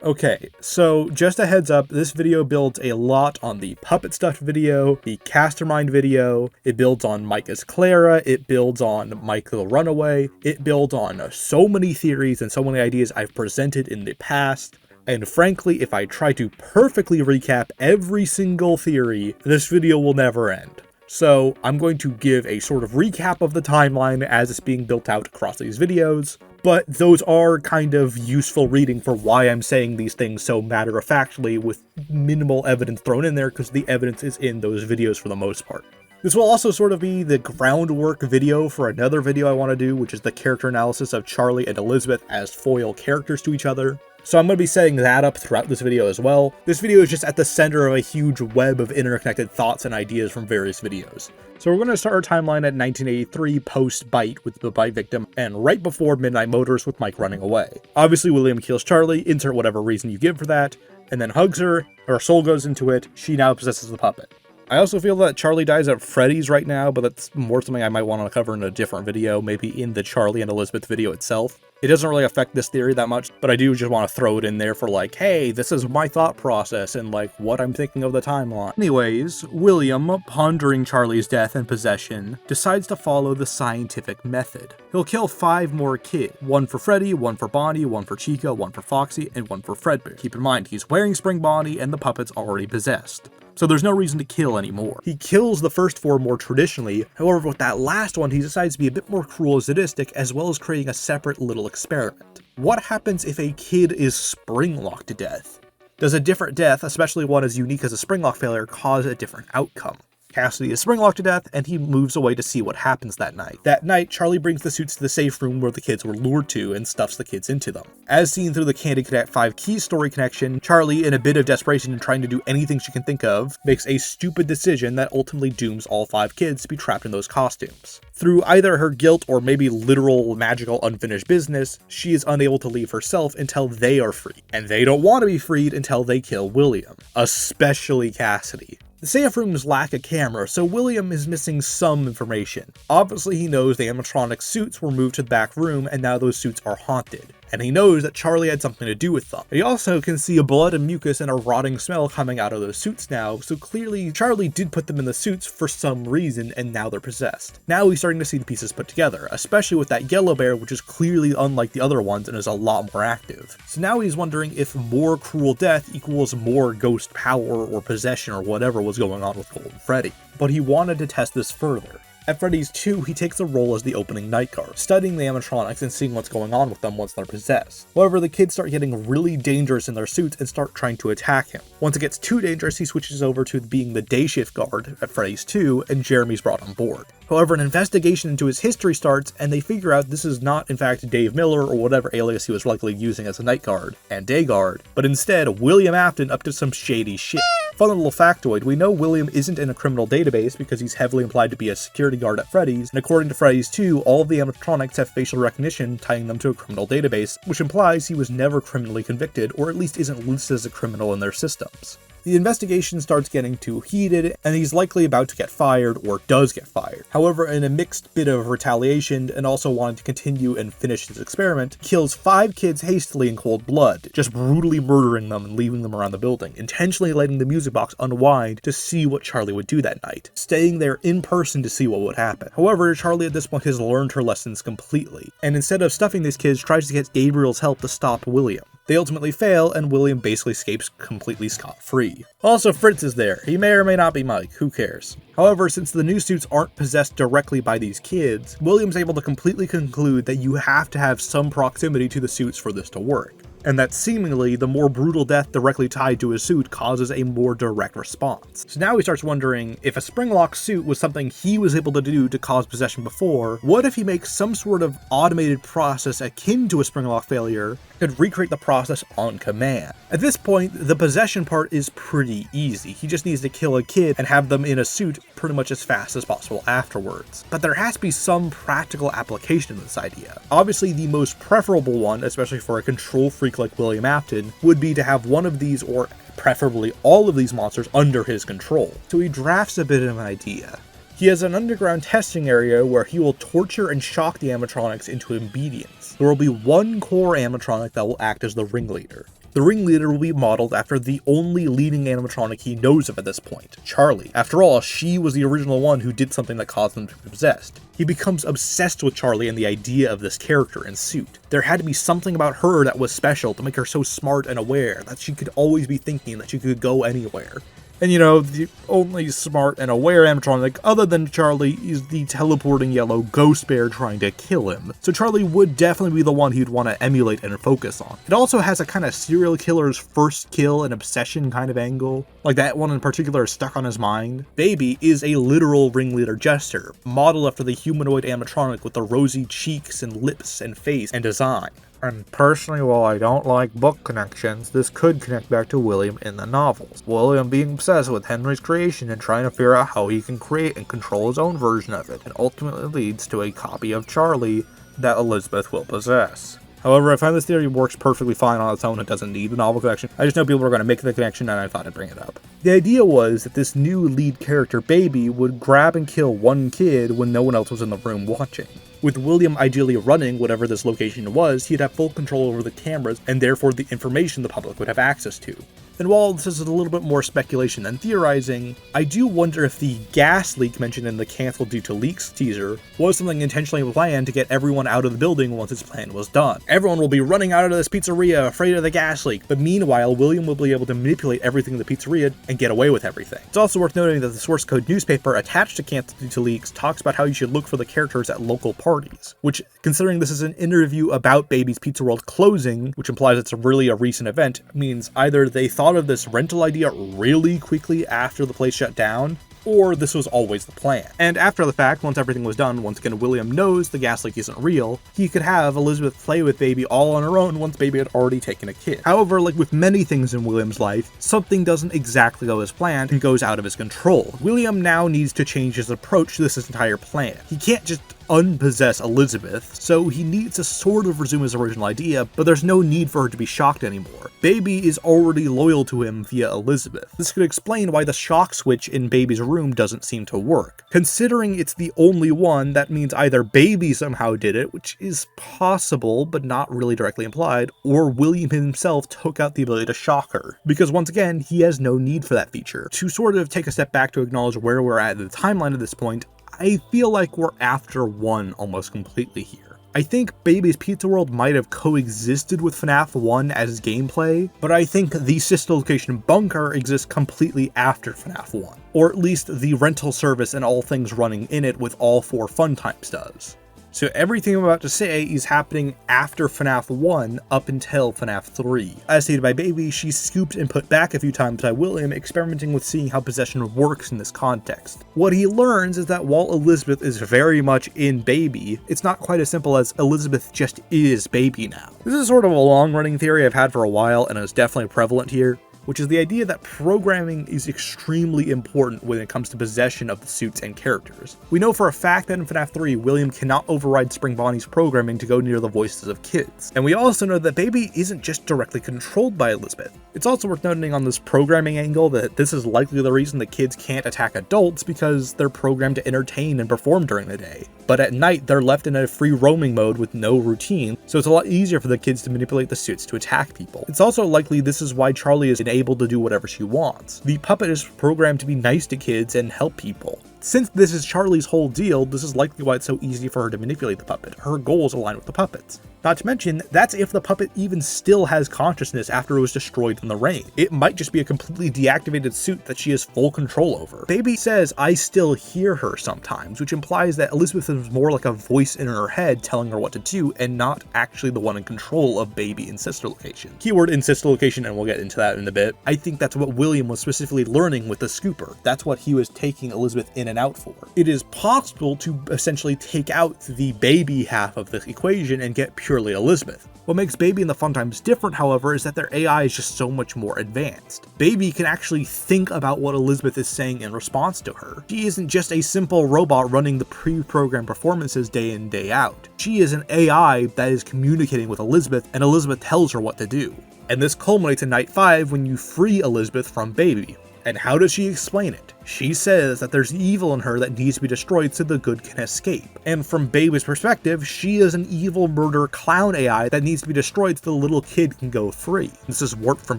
Okay, so just a heads up, this video builds a lot on the puppet stuff video, the Castermind video, it builds on Micah's Clara, it builds on Micah the Runaway, it builds on so many theories and so many ideas I've presented in the past. And frankly, if I try to perfectly recap every single theory, this video will never end. So I'm going to give a sort of recap of the timeline as it's being built out across these videos, but those are kind of useful reading for why I'm saying these things so matter-of-factly with minimal evidence thrown in there, because the evidence is in those videos for the most part. This will also sort of be the groundwork video for another video I want to do, which is the character analysis of Charlie and Elizabeth as foil characters to each other. So I'm going to be setting that up throughout this video as well. This video is just at the center of a huge web of interconnected thoughts and ideas from various videos. So we're going to start our timeline at 1983 post-Bite with the Bite victim, and right before Midnight Motors with Mike running away. Obviously William kills Charlie, insert whatever reason you give for that, and then hugs her, her soul goes into it, she now possesses the puppet. I also feel that Charlie dies at Freddy's right now, but that's more something I might want to cover in a different video, maybe in the Charlie and Elizabeth video itself. It doesn't really affect this theory that much, but I do just want to throw it in there for like, hey, this is my thought process and like what I'm thinking of the timeline. Anyways, William, pondering Charlie's death and possession, decides to follow the scientific method. He'll kill 5 more kids, 1 for Freddy, 1 for Bonnie, 1 for Chica, 1 for Foxy, and 1 for Fredbear. Keep in mind, he's wearing Spring Bonnie and the puppet's already possessed, so there's no reason to kill anymore. He kills the first 4 more traditionally, however with that last one he decides to be a bit more cruel and sadistic, as well as creating a separate little experiment. What happens if a kid is spring-locked to death? Does a different death, especially one as unique as a spring-lock failure, cause a different outcome? Cassidy is spring-locked to death, and he moves away to see what happens that night. That night, Charlie brings the suits to the safe room where the kids were lured to and stuffs the kids into them. As seen through the Candy Cadet 5 Keys story connection, Charlie, in a bit of desperation and trying to do anything she can think of, makes a stupid decision that ultimately dooms all 5 kids to be trapped in those costumes. Through either her guilt or maybe literal magical unfinished business, she is unable to leave herself until they are free. And they don't want to be freed until they kill William, especially Cassidy. The safe rooms lack a camera, so William is missing some information. Obviously he knows the animatronic suits were moved to the back room and now those suits are haunted. And he knows that Charlie had something to do with them. He also can see a blood and mucus and a rotting smell coming out of those suits now, so clearly Charlie did put them in the suits for some reason and now they're possessed. Now he's starting to see the pieces put together, especially with that yellow bear, which is clearly unlike the other ones and is a lot more active. So now he's wondering if more cruel death equals more ghost power or possession or whatever was going on with Golden Freddy. But he wanted to test this further. At Freddy's 2, he takes a role as the opening night guard, studying the animatronics and seeing what's going on with them once they're possessed. However, the kids start getting really dangerous in their suits and start trying to attack him. Once it gets too dangerous, he switches over to being the day shift guard at Freddy's 2, and Jeremy's brought on board. However, an investigation into his history starts, and they figure out this is not in fact Dave Miller or whatever alias he was likely using as a night guard and day guard, but instead William Afton up to some shady shit. Fun little factoid, we know William isn't in a criminal database because he's heavily implied to be a security guard at Freddy's, and according to Freddy's 2, all of the animatronics have facial recognition tying them to a criminal database, which implies he was never criminally convicted, or at least isn't listed as a criminal in their systems. The investigation starts getting too heated, and he's likely about to get fired, or does get fired. However, in a mixed bit of retaliation, and also wanting to continue and finish his experiment, kills 5 kids hastily in cold blood, just brutally murdering them and leaving them around the building, intentionally letting the music box unwind to see what Charlie would do that night, staying there in person to see what would happen. However, Charlie at this point has learned her lessons completely, and instead of stuffing these kids, tries to get Gabriel's help to stop William. They ultimately fail, and William basically escapes completely scot-free. Also, Fritz is there. He may or may not be Mike, who cares? However, since the new suits aren't possessed directly by these kids, William's able to completely conclude that you have to have some proximity to the suits for this to work, and that seemingly the more brutal death directly tied to his suit causes a more direct response. So now he starts wondering, if a spring-lock suit was something he was able to do to cause possession before, what if he makes some sort of automated process akin to a spring-lock failure, could recreate the process on command? At this point, the possession part is pretty easy. He just needs to kill a kid and have them in a suit pretty much as fast as possible afterwards. But there has to be some practical application of this idea. Obviously, the most preferable one, especially for a control freak like William Afton, would be to have one of these, or preferably all of these monsters, under his control. So he drafts a bit of an idea. He has an underground testing area where he will torture and shock the animatronics into obedience. There will be one core animatronic that will act as the ringleader. The ringleader will be modeled after the only leading animatronic he knows of at this point, Charlie. After all, she was the original one who did something that caused them to be possessed. He becomes obsessed with Charlie and the idea of this character and suit. There had to be something about her that was special to make her so smart and aware, that she could always be thinking that she could go anywhere. And you know, the only smart and aware animatronic other than Charlie is the teleporting yellow ghost bear trying to kill him. So Charlie would definitely be the one he'd want to emulate and focus on. It also has a kind of serial killer's first kill and obsession kind of angle. Like that one in particular is stuck on his mind. Baby is a literal ringleader jester, modeled after the humanoid animatronic with the rosy cheeks and lips and face and design. And personally, while I don't like book connections, this could connect back to William in the novels. William being obsessed with Henry's creation and trying to figure out how he can create and control his own version of it, and ultimately leads to a copy of Charlie that Elizabeth will possess. However, I find this theory works perfectly fine on its own. It doesn't need the novel connection. I just know people are going to make the connection, and I thought I'd bring it up. The idea was that this new lead character, Baby, would grab and kill one kid when no one else was in the room watching. With William ideally running whatever this location was, he'd have full control over the cameras and therefore the information the public would have access to. And while this is a little bit more speculation than theorizing, I do wonder if the gas leak mentioned in the canceled due to leaks teaser was something intentionally planned to get everyone out of the building once its plan was done. Everyone will be running out of this pizzeria afraid of the gas leak, but meanwhile William will be able to manipulate everything in the pizzeria and get away with everything. It's also worth noting that the source code newspaper attached to canceled due to leaks talks about how you should look for the characters at local parties, which, considering this is an interview about Baby's Pizza World closing, which implies it's really a recent event, means either they thought of this rental idea really quickly after the place shut down, or this was always the plan. And after the fact, once everything was done, once again William knows the gas leak isn't real, he could have Elizabeth play with Baby all on her own once Baby had already taken a kid. However, like with many things in William's life, something doesn't exactly go as planned and goes out of his control. William now needs to change his approach to this entire plan. He can't just unpossess Elizabeth, so he needs to sort of resume his original idea, but there's no need for her to be shocked anymore. Baby is already loyal to him via Elizabeth. This could explain why the shock switch in Baby's room doesn't seem to work. Considering it's the only one, that means either Baby somehow did it, which is possible but not really directly implied, or William himself took out the ability to shock her, because once again, he has no need for that feature. To sort of take a step back to acknowledge where we're at in the timeline at this point, I feel like we're after 1 almost completely here. I think Baby's Pizza World might have coexisted with FNAF 1 as gameplay, but I think the sister location Bunker exists completely after FNAF 1, or at least the rental service and all things running in it with all 4 Funtimes does. So everything I'm about to say is happening after FNAF 1 up until FNAF 3. As stated by Baby, she's scooped and put back a few times by William, experimenting with seeing how possession works in this context. What he learns is that while Elizabeth is very much in Baby, it's not quite as simple as Elizabeth just is Baby now. This is sort of a long-running theory I've had for a while, and it's definitely prevalent here, which is the idea that programming is extremely important when it comes to possession of the suits and characters. We know for a fact that in FNAF 3, William cannot override Spring Bonnie's programming to go near the voices of kids. And we also know that Baby isn't just directly controlled by Elizabeth. It's also worth noting on this programming angle that this is likely the reason that kids can't attack adults, because they're programmed to entertain and perform during the day. But at night, they're left in a free roaming mode with no routine, so it's a lot easier for the kids to manipulate the suits to attack people. It's also likely this is why Charlie is able to do whatever she wants. The puppet is programmed to be nice to kids and help people. Since this is Charlie's whole deal, this is likely why it's so easy for her to manipulate the puppet. Her goals align with the puppet's. Not to mention, that's if the puppet even still has consciousness after it was destroyed in the rain. It might just be a completely deactivated suit that she has full control over. Baby says, "I still hear her sometimes," which implies that Elizabeth is more like a voice in her head telling her what to do and not actually the one in control of Baby in sister location. Keyword in sister location, and we'll get into that in a bit. I think that's what William was specifically learning with the scooper. That's what he was taking Elizabeth in and out for. It is possible to essentially take out the Baby half of the equation and get purely Elizabeth. What makes Baby and the Funtimes different, however, is that their AI is just so much more advanced. Baby can actually think about what Elizabeth is saying in response to her. She isn't just a simple robot running the pre-programmed performances day in, day out. She is an AI that is communicating with Elizabeth, and Elizabeth tells her what to do. And this culminates in Night 5 when you free Elizabeth from Baby. And how does she explain it? She says that there's evil in her that needs to be destroyed so the good can escape. And from Baby's perspective, she is an evil murder clown AI that needs to be destroyed so the little kid can go free. This is warped from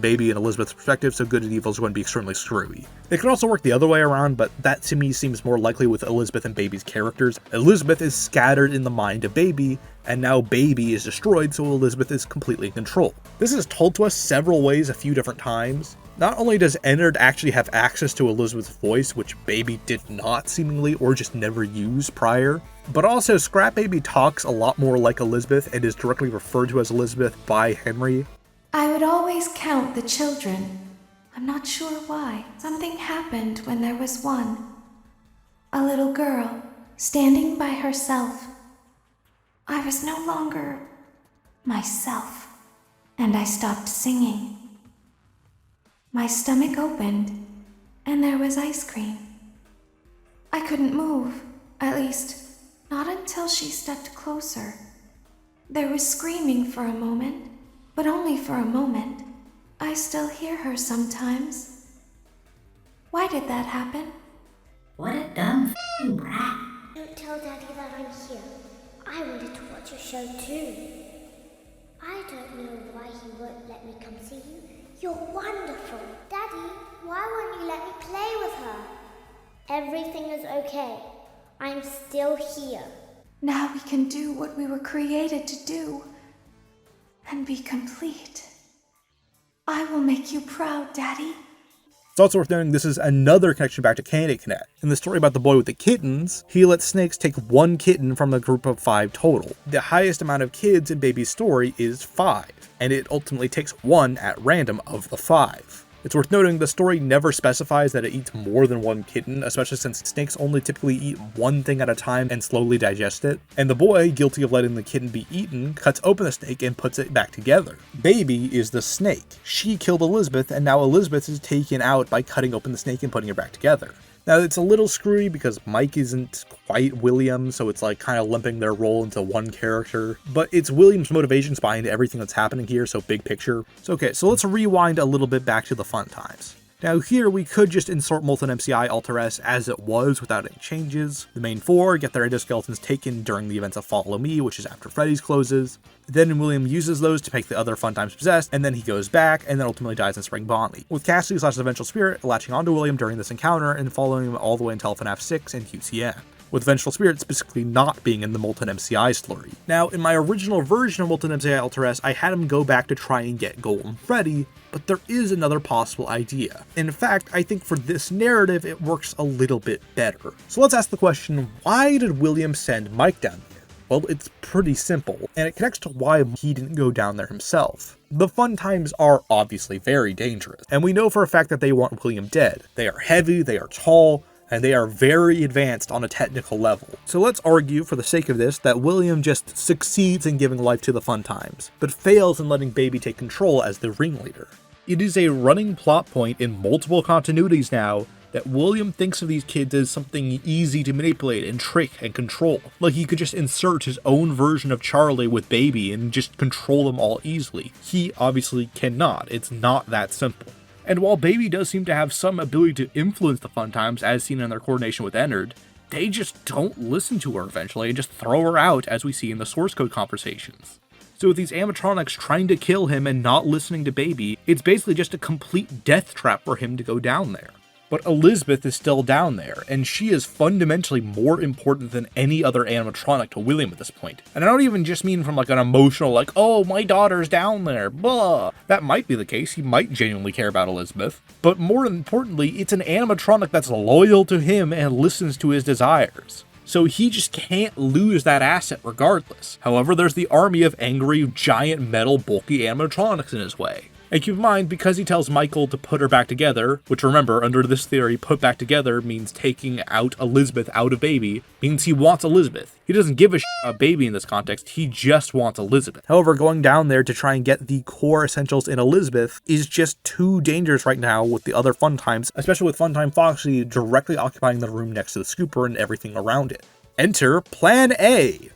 Baby and Elizabeth's perspective, so good and evil is going to be extremely screwy. It could also work the other way around, but that to me seems more likely with Elizabeth and Baby's characters. Elizabeth is scattered in the mind of Baby, and now Baby is destroyed, so Elizabeth is completely in control. This is told to us several ways a few different times. Not only does Ennard actually have access to Elizabeth's voice, which Baby did not seemingly or just never use prior, but also Scrap Baby talks a lot more like Elizabeth and is directly referred to as Elizabeth by Henry. I would always count the children. I'm not sure why. Something happened when there was one. A little girl, standing by herself. I was no longer myself, and I stopped singing. My stomach opened, and there was ice cream. I couldn't move, at least, not until she stepped closer. There was screaming for a moment, but only for a moment. I still hear her sometimes. Why did that happen? What a dumb f***ing brat. Don't tell Daddy that I'm here. I wanted to watch your show too. I don't know why he won't let me come see you. You're wonderful. Daddy, why won't you let me play with her? Everything is okay. I'm still here. Now we can do what we were created to do and be complete. I will make you proud, Daddy. It's also worth noting this is another connection back to Candy Connect. In the story about the boy with the kittens, he lets snakes take one kitten from a group of 5 total. The highest amount of kids in Baby's story is 5, and it ultimately takes one at random of the 5. It's worth noting the story never specifies that it eats more than one kitten, especially since snakes only typically eat one thing at a time and slowly digest it. And the boy, guilty of letting the kitten be eaten, cuts open the snake and puts it back together. Baby is the snake. She killed Elizabeth, and now Elizabeth is taken out by cutting open the snake and putting her back together. Now, it's a little screwy because Mike isn't quite William, so it's like kind of lumping their role into one character. But it's William's motivations behind everything that's happening here, so big picture. So okay, so let's rewind a little bit back to the fun times. Now here we could just insert Molten MCI Alter S as it was without any changes. The main 4 get their endoskeletons taken during the events of Follow Me, which is after Freddy's closes. Then William uses those to make the other Fun Times possessed, and then he goes back, and then ultimately dies in Spring Bonnie, with Cassidy/the Vengeful Spirit latching onto William during this encounter and following him all the way until FNAF 6 and QCN, with Vengeful Spirit specifically not being in the Molten MCI slurry. Now, in my original version of Molten MCI Alter S, I had him go back to try and get Golden Freddy, but there is another possible idea. In fact, I think for this narrative, it works a little bit better. So let's ask the question, why did William send Mike down here? Well, it's pretty simple, and it connects to why he didn't go down there himself. The Fun Times are obviously very dangerous, and we know for a fact that they want William dead. They are heavy, they are tall, and they are very advanced on a technical level. So let's argue, for the sake of this, that William just succeeds in giving life to the Fun Times, but fails in letting Baby take control as the ringleader. It is a running plot point in multiple continuities now that William thinks of these kids as something easy to manipulate and trick and control. Like he could just insert his own version of Charlie with Baby and just control them all easily. He obviously cannot. It's not that simple. And while Baby does seem to have some ability to influence the Fun Times, as seen in their coordination with Ennard, they just don't listen to her eventually and just throw her out, as we see in the source code conversations. So with these animatronics trying to kill him and not listening to Baby, it's basically just a complete death trap for him to go down there. But Elizabeth is still down there, and she is fundamentally more important than any other animatronic to William at this point. And I don't even just mean from like an emotional, like, oh, my daughter's down there, blah. That might be the case, he might genuinely care about Elizabeth. But more importantly, it's an animatronic that's loyal to him and listens to his desires. So he just can't lose that asset regardless. However, there's the army of angry, giant, metal, bulky animatronics in his way. And keep in mind, because he tells Michael to put her back together, which remember, under this theory, put back together means taking out Elizabeth out of Baby, means he wants Elizabeth. He doesn't give a shit about Baby in this context, he just wants Elizabeth. However, going down there to try and get the core essentials in Elizabeth is just too dangerous right now with the other Fun Times, especially with Funtime Foxy directly occupying the room next to the scooper and everything around it. Enter Plan A,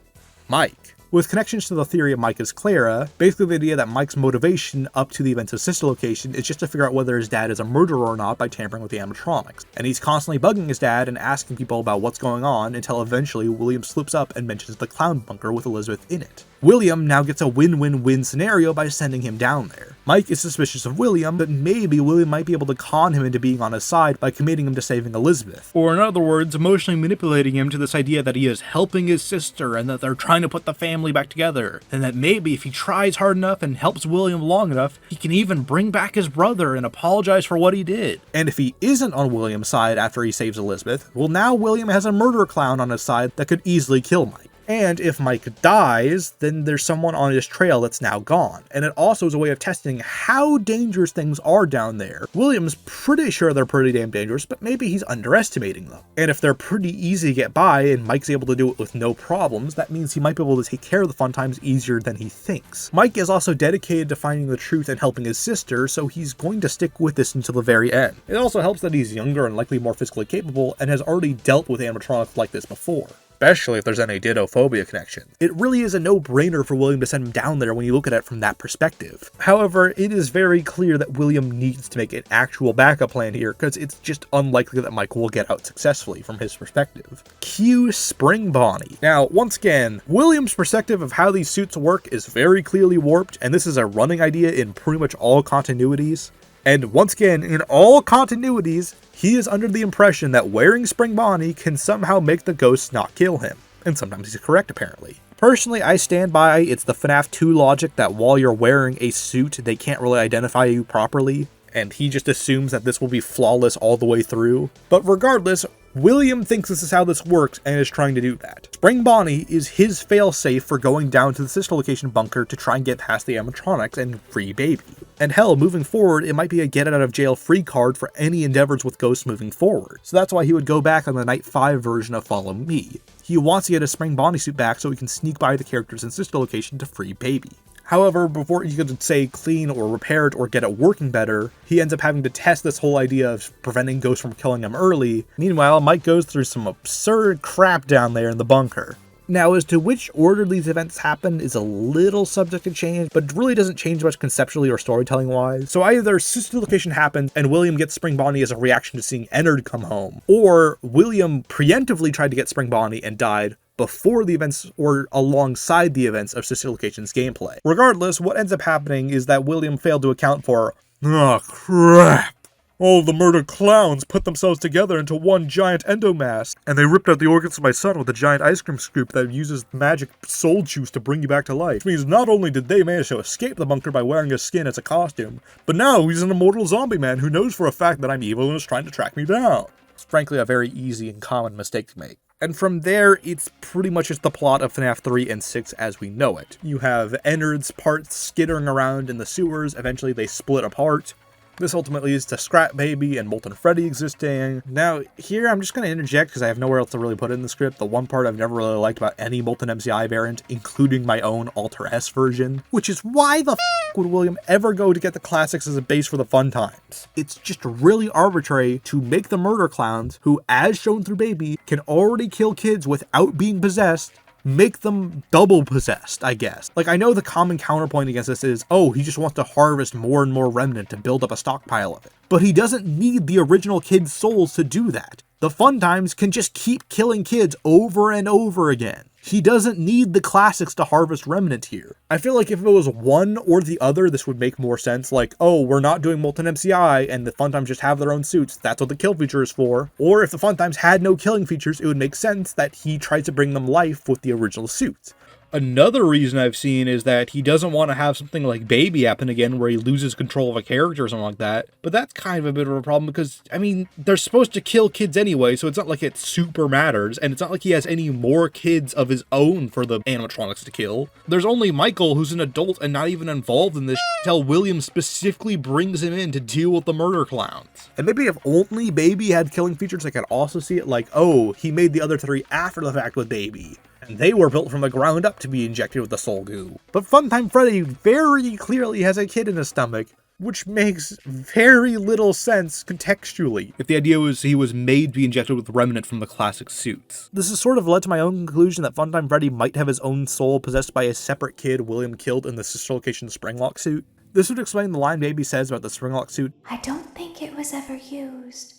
Mike. with connections to the theory of Mike as Clara, basically the idea that Mike's motivation up to the events of Sister Location is just to figure out whether his dad is a murderer or not by tampering with the animatronics. And he's constantly bugging his dad and asking people about what's going on until eventually William slips up and mentions the clown bunker with Elizabeth in it. William now gets a win-win-win scenario by sending him down there. Mike is suspicious of William, but maybe William might be able to con him into being on his side by committing him to saving Elizabeth. Or in other words, emotionally manipulating him to this idea that he is helping his sister and that they're trying to put the family back together. And that maybe if he tries hard enough and helps William long enough, he can even bring back his brother and apologize for what he did. And if he isn't on William's side after he saves Elizabeth, well, now William has a murder clown on his side that could easily kill Mike. And if Mike dies, then there's someone on his trail that's now gone. And it also is a way of testing how dangerous things are down there. William's pretty sure they're pretty damn dangerous, but maybe he's underestimating them. And if they're pretty easy to get by and Mike's able to do it with no problems, that means he might be able to take care of the Funtimes easier than he thinks. Mike is also dedicated to finding the truth and helping his sister, so he's going to stick with this until the very end. It also helps that he's younger and likely more physically capable and has already dealt with animatronics like this before. Especially if there's any dittophobia connection. It really is a no-brainer for William to send him down there when you look at it from that perspective. However, it is very clear that William needs to make an actual backup plan here, because it's just unlikely that Mike will get out successfully from his perspective. Cue Spring Bonnie. Now, once again, William's perspective of how these suits work is very clearly warped, and this is a running idea in pretty much all continuities. And once again, in all continuities, he is under the impression that wearing Spring Bonnie can somehow make the ghosts not kill him. And sometimes he's correct, apparently. Personally, I stand by it's the FNAF 2 logic that while you're wearing a suit, they can't really identify you properly. And he just assumes that this will be flawless all the way through. But regardless, William thinks this is how this works and is trying to do that. Spring Bonnie is his failsafe for going down to the Sister Location bunker to try and get past the animatronics and free Baby. And hell, moving forward, it might be a get out of jail free card for any endeavors with ghosts moving forward. So that's why he would go back on the Night 5 version of Follow Me. He wants to get his Spring Bonnie suit back so he can sneak by the characters in Sister Location to free Baby. However, before he could say clean or repair it or get it working better, he ends up having to test this whole idea of preventing ghosts from killing him early. Meanwhile, Mike goes through some absurd crap down there in the bunker. Now, as to which order these events happen is a little subject to change, but really doesn't change much conceptually or storytelling-wise. So either Sister Location happens and William gets Spring Bonnie as a reaction to seeing Ennard come home, or William preemptively tried to get Spring Bonnie and died before the events or alongside the events of Sister Location's gameplay. Regardless, what ends up happening is that William failed to account for, oh crap, all the murdered clowns put themselves together into one giant endomass, and they ripped out the organs of my son with a giant ice cream scoop that uses magic soul juice to bring you back to life. Which means not only did they manage to escape the bunker by wearing his skin as a costume, but now he's an immortal zombie man who knows for a fact that I'm evil and is trying to track me down. It's frankly a very easy and common mistake to make. And from there, it's pretty much just the plot of FNAF 3 and 6 as we know it. You have Ennard's parts skittering around in the sewers, eventually they split apart. This ultimately leads to Scrap Baby and Molten Freddy existing. Now, here I'm just going to interject because I have nowhere else to really put it in the script. The one part I've never really liked about any Molten MCI variant, including my own Alter S version, which is why the f*** would William ever go to get the classics as a base for the Funtimes? It's just really arbitrary to make the murder clowns, who as shown through Baby, can already kill kids without being possessed, make them double possessed, I guess. Like, I know the common counterpoint against this is, oh, he just wants to harvest more and more remnant to build up a stockpile of it. But he doesn't need the original kids' souls to do that. The Funtimes can just keep killing kids over and over again. He doesn't need the classics to harvest remnant here. I feel like if it was one or the other, this would make more sense. Like, oh, we're not doing Molten MCI and the Funtimes just have their own suits. That's what the kill feature is for. Or if the Funtimes had no killing features, it would make sense that he tries to bring them life with the original suits. Another reason I've seen is that he doesn't want to have something like Baby happen again where he loses control of a character or something like that. But that's kind of a bit of a problem because, I mean, they're supposed to kill kids anyway, so it's not like it super matters, and it's not like he has any more kids of his own for the animatronics to kill. There's only Michael, who's an adult and not even involved in this until William specifically brings him in to deal with the murder clowns. And maybe if only Baby had killing features, I could also see it like, oh, he made the other three after the fact with Baby. And they were built from the ground up to be injected with the soul goo. But Funtime Freddy very clearly has a kid in his stomach, which makes very little sense contextually if the idea was he was made to be injected with remnant from the classic suits. This has sort of led to my own conclusion that Funtime Freddy might have his own soul possessed by a separate kid William killed in the sister location Springlock suit. This would explain the line Baby says about the Springlock suit. I don't think it was ever used.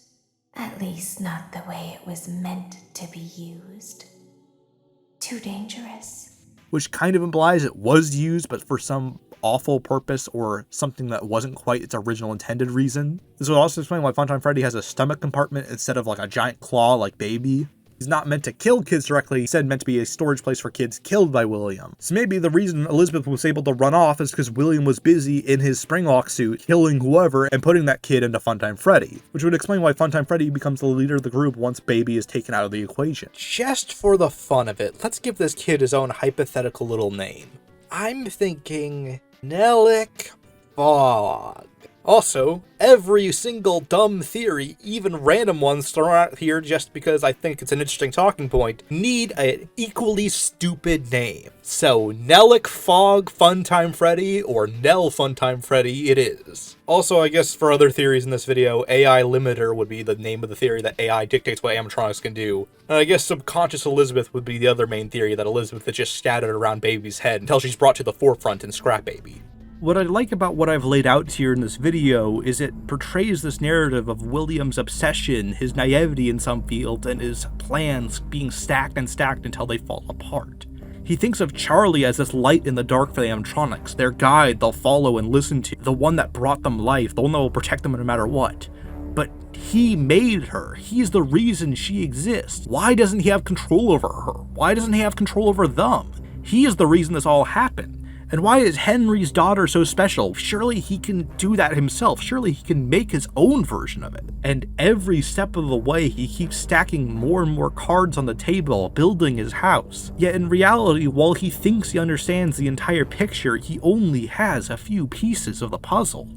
At least not the way it was meant to be used. Too dangerous. Which kind of implies it was used, but for some awful purpose or something that wasn't quite its original intended reason. This would also explain why Funtime Freddy has a stomach compartment instead of like a giant claw like Baby. He's not meant to kill kids directly, instead meant to be a storage place for kids killed by William. So maybe the reason Elizabeth was able to run off is because William was busy in his Springlock suit killing whoever and putting that kid into Funtime Freddy, which would explain why Funtime Freddy becomes the leader of the group once Baby is taken out of the equation. Just for the fun of it, let's give this kid his own hypothetical little name. I'm thinking Nellick Fog. Also, every single dumb theory, even random ones thrown out here just because I think it's an interesting talking point, need an equally stupid name. So, Nellick Fog Funtime Freddy, or Nell Funtime Freddy it is. Also, I guess for other theories in this video, AI Limiter would be the name of the theory that AI dictates what animatronics can do. And I guess Subconscious Elizabeth would be the other main theory, that Elizabeth is just scattered around Baby's head until she's brought to the forefront in Scrap Baby. What I like about what I've laid out here in this video is it portrays this narrative of William's obsession, his naivety in some fields, and his plans being stacked and stacked until they fall apart. He thinks of Charlie as this light in the dark for the animatronics, their guide they'll follow and listen to, the one that brought them life, the one that will protect them no matter what. But he made her. He's the reason she exists. Why doesn't he have control over her? Why doesn't he have control over them? He is the reason this all happened. And why is Henry's daughter so special? Surely he can do that himself. Surely he can make his own version of it. And every step of the way, he keeps stacking more and more cards on the table, building his house. Yet in reality, while he thinks he understands the entire picture, he only has a few pieces of the puzzle.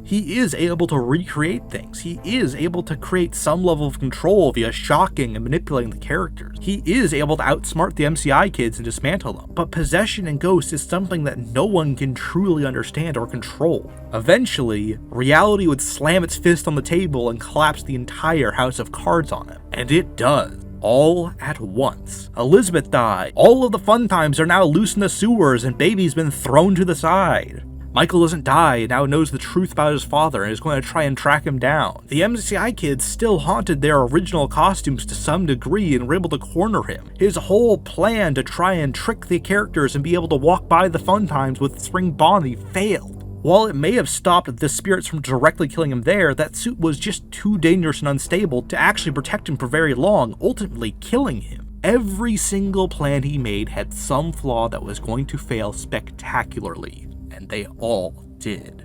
He is able to recreate things. He is able to create some level of control via shocking and manipulating the characters. He is able to outsmart the MCI kids and dismantle them. But possession and ghost is something that no one can truly understand or control. Eventually, reality would slam its fist on the table and collapse the entire house of cards on him. And it does. All at once. Elizabeth died. All of the fun times are now loose in the sewers and Baby's been thrown to the side. Michael doesn't die and now knows the truth about his father and is going to try and track him down. The MCI kids still haunted their original costumes to some degree and were able to corner him. His whole plan to try and trick the characters and be able to walk by the fun times with Spring Bonnie failed. While it may have stopped the spirits from directly killing him there, that suit was just too dangerous and unstable to actually protect him for very long, ultimately killing him. Every single plan he made had some flaw that was going to fail spectacularly. And they all did.